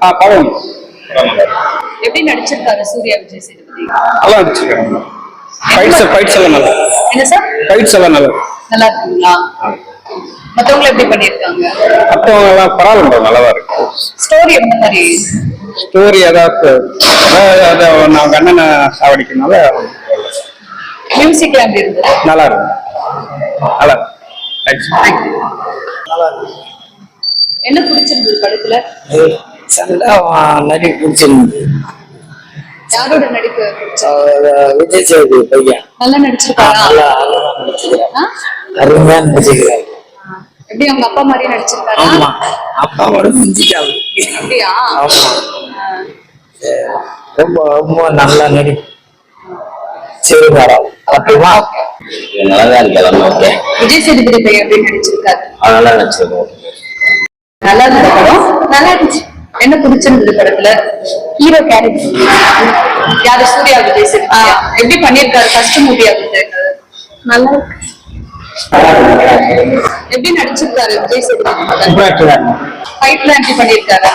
படம் எப்படி நடிச்சிருக்காரு சூர்யா விஜய் சேதுபதி? நல்லா நடிச்சிருக்காங்க. ஃபைட்ஸ் எல்லாம் நல்லா. என்ன சார்? ஃபைட்ஸ் எல்லாம் நல்லா. நல்லா இருக்குங்களா? மத்தவங்க எப்படி பண்ணிருக்காங்க? மத்தவங்க எல்லாம் பரவாயில்ல, நல்லாதான் இருக்கு. ஸ்டோரி எந்த மாதிரி? ஸ்டோரி ஏதாவது நான் கண்ணனை சாவடிக்கிறதுனால மியூசிக்ல எப்படி இருந்தது? நல்லா இருக்கு. நல்லா என்ன பிடிச்சிருந்தது படத்துல? நடிப்பு பிடிச்சிருந்தது. யாரோட நடிப்பு? விஜய் சேதுபதி பையன் நல்லா நடிச்சிருக்காரா? அருமையா நடிச்சிருக்காரு. எப்படி அவங்க அப்பா மாதிரி நடிச்சிருக்காரா? ஆமா, அப்பாவோட செஞ்சுட்டாரு. அப்படியா? ஆமா, ரொம்ப ரொம்ப நல்லா நடிப்பு செய்வாரா. அப்படிமா நல்லாதான் இருக்கு. விஜய் சேதுபதி பையன் எப்படி நடிச்சிருக்காரு? நல்லா நடிச்சிருக்கோம். நல்லா இருந்த படம். நல்லா இருந்துச்சு. என்ன பிடிச்சிருந்தது படத்துல? ஹீரோ கேரக்டர் யாரு? சூர்யா விஜய் சேதுபதி எப்படி பண்ணிருக்காரு? ஃபர்ஸ்ட் மூவி ஆகுது. நல்லா இருக்கு. எப்படி நடிச்சிருக்காரு விஜய் சேதுபதி? ஃபைட்ல எப்படி பண்ணிருக்காரு?